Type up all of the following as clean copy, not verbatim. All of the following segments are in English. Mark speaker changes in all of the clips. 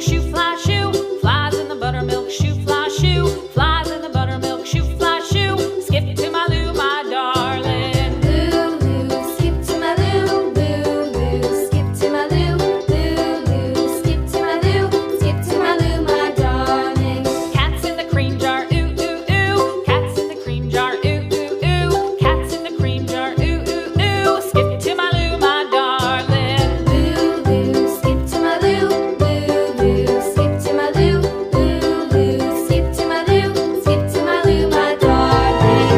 Speaker 1: shoe fly shoe. Flies in the buttermilk shoe fly shoe. Flies in the buttermilk shoe fly shoe. Skip to my Lou, my darling.
Speaker 2: Lou, Lou, skip to my Lou. Lou, Lou, skip to my Lou. Lou, Lou, skip to my Lou. Skip to my Lou, my darling.
Speaker 1: Cats in the cream jar, ooh, ooh, ooh. Cats in the cream jar, ooh, ooh, ooh. Cats in the cream jar, ooh, ooh, ooh. Skip to my Lou, my darling.
Speaker 2: Lou, Lou, skip to my Lou. Lou, Lou, skip to my Lou. Lou, Lou, skip to my Lou. Skip to my Lou, my darling.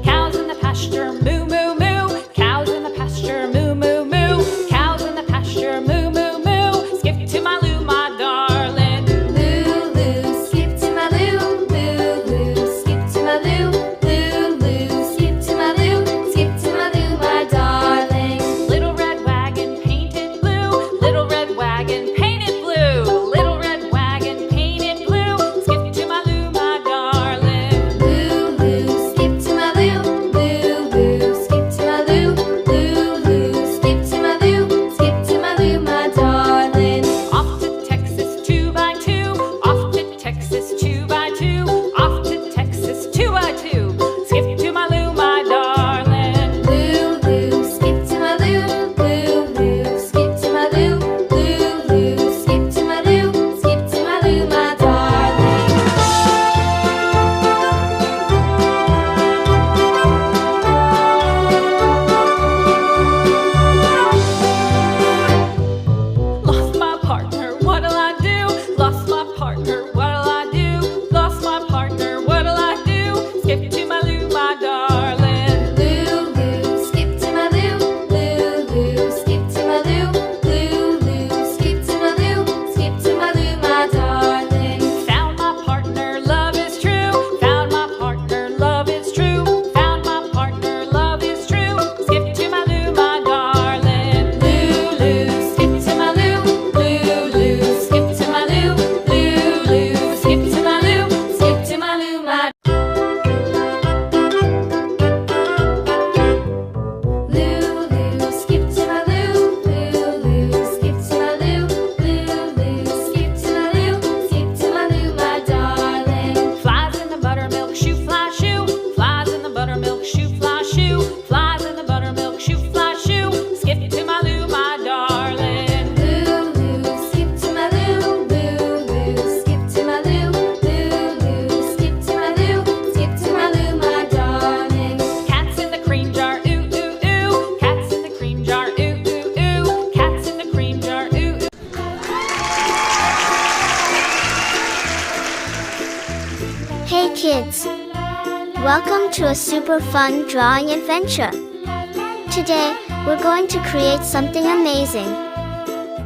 Speaker 1: Cows in the pasture, moo, moo, moo. Cows in the pasture, moo, moo, moo. Cows in the pasture, moo, moo, moo. Skip to my Lou, my darling.
Speaker 2: Lou, Lou, skip to my Lou. Lou, Lou, skip to my Lou. Lou, Lou, skip to my Lou. Skip to my Lou, my darling.
Speaker 1: Little red wagon painted blue. Little red wagon painted blue. Little red wagon painted blue. Skip to my Lou, my darling.
Speaker 2: Lou, Lou, skip to my Lou. Lou, Lou, skip to my Lou. Lou, Lou, skip to my Lou. Skip to my Lou, my darling.
Speaker 1: Off to Texas 2x2. Off to Texas 2x2. Off to Texas 2x2. Skip to my Lou, my darling.
Speaker 2: Lou, Lou, skip to my Lou. Lou, Lou, skip to my Lou. Lou, Lou, skip to my Lou. Skip to my Lou, my darling.
Speaker 1: Lost my partner, what'll I do? Lost my partner, what'll I do? Lost my partner, what'll I do? Skip to my Lou, my darling.
Speaker 2: Lou, Lou, skip to my Lou. Lou, Lou, skip to my Lou. Lou, Lou, skip to my Lou. Skip to my Lou, my darling.
Speaker 1: Found my partner, love is true. Found my partner, love is true. Found my partner, love is true. Skip to my Lou, my darling.
Speaker 2: Lou, Lou, skip to my Lou. Lou, Lou, skip to my Lou. Lou, Lou, skip to my Lou. Skip to my Lou, my Lou, Lou, skip to my Lou. Lou, Lou, skip to my Lou. Lou, Lou, skip to my Lou. Skip to my Lou, my darling.
Speaker 1: Flies in the buttermilk shoe fly shoe. Flies in the buttermilk shoe fly shoe. Flies in the buttermilk shoe fly shoe. Skip to my Lou, my darling.
Speaker 2: Lou, Lou, skip to my Lou. Lou, Lou, skip to my Lou. Lou, Lou, skip to my Lou. Skip to my Lou, my darling.
Speaker 1: Cats in the cream jar, ooh, ooh, ooh. Cats in the cream jar, ooh, ooh, ooh. Cats in the cream jar, ooh, ooh.
Speaker 3: Hey kids! Welcome to a super fun drawing adventure. Today, we're going to create something amazing.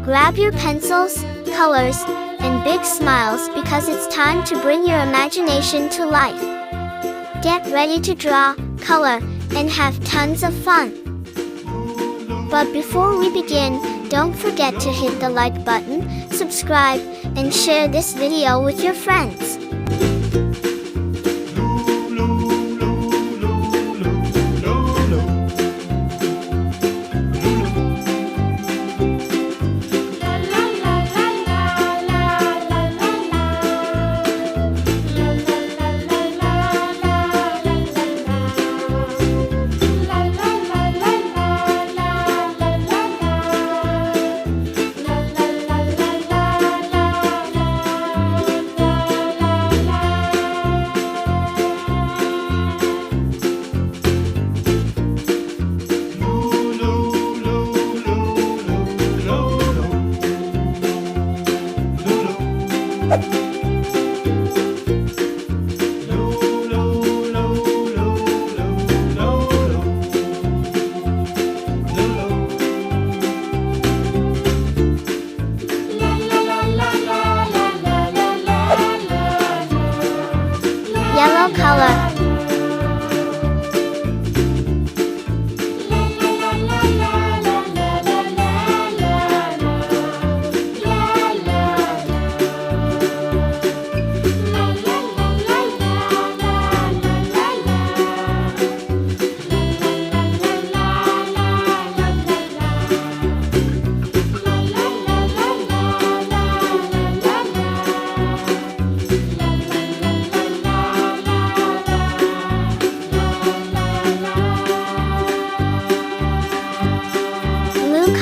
Speaker 3: Grab your pencils, colors, and big smiles because it's time to bring your imagination to life. Get ready to draw, color, and have tons of fun. But before we begin, don't forget to hit the like button, subscribe, and share this video with your friends.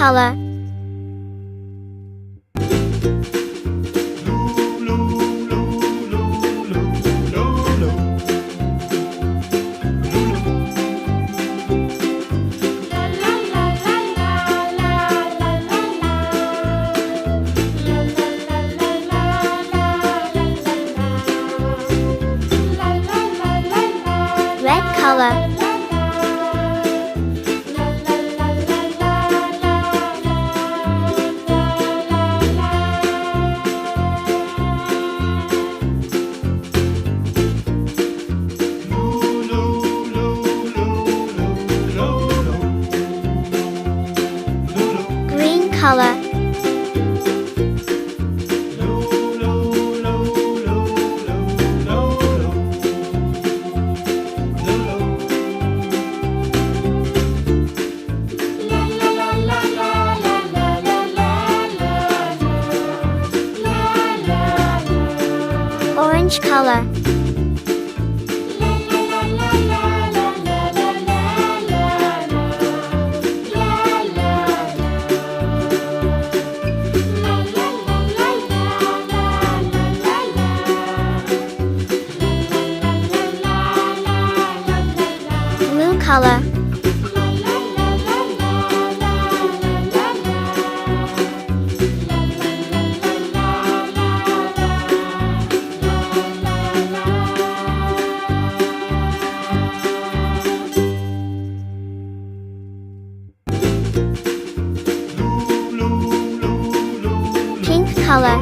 Speaker 3: color. Red color. Green color. Orange color. Blue color. Pink color.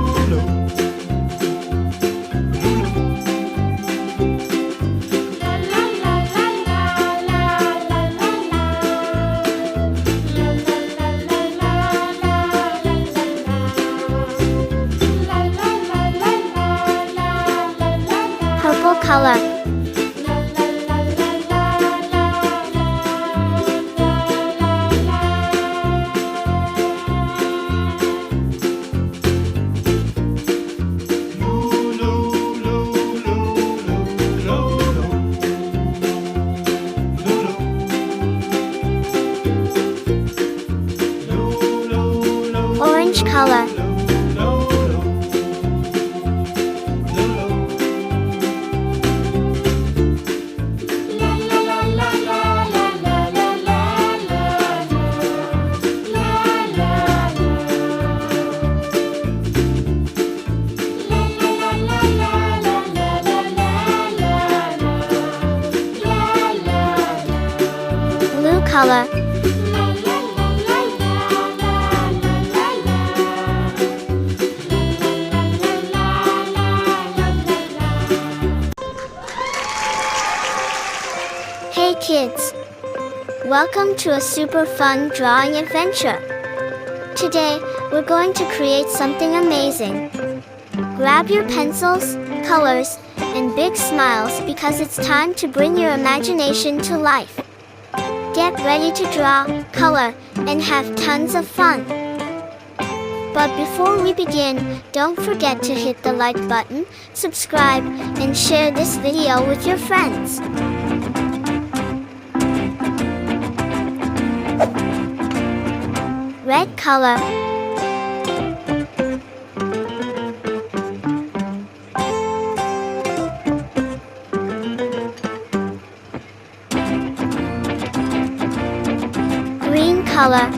Speaker 3: Purple color. Orange color. Blue color. Hey kids! Welcome to a super fun drawing adventure. Today, we're going to create something amazing. Grab your pencils, colors, and big smiles because it's time to bring your imagination to life. Get ready to draw, color, and have tons of fun. But before we begin, don't forget to hit the like button, subscribe, and share this video with your friends. Red color. Green color.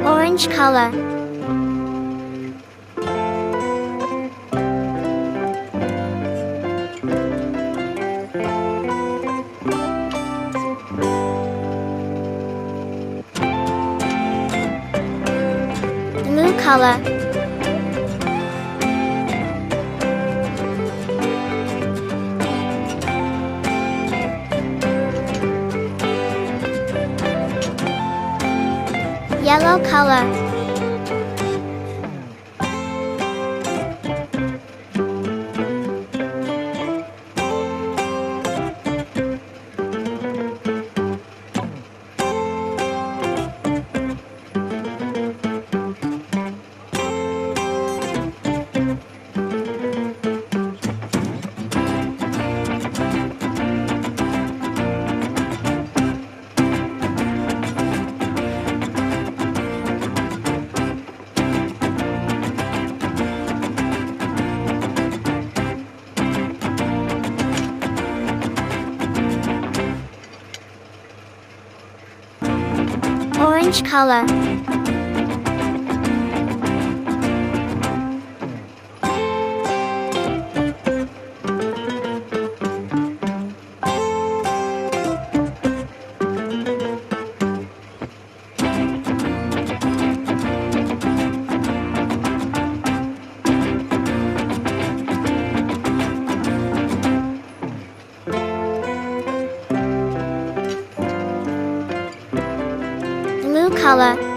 Speaker 3: Orange color. Blue color. Yellow color. Orange color. Blue color.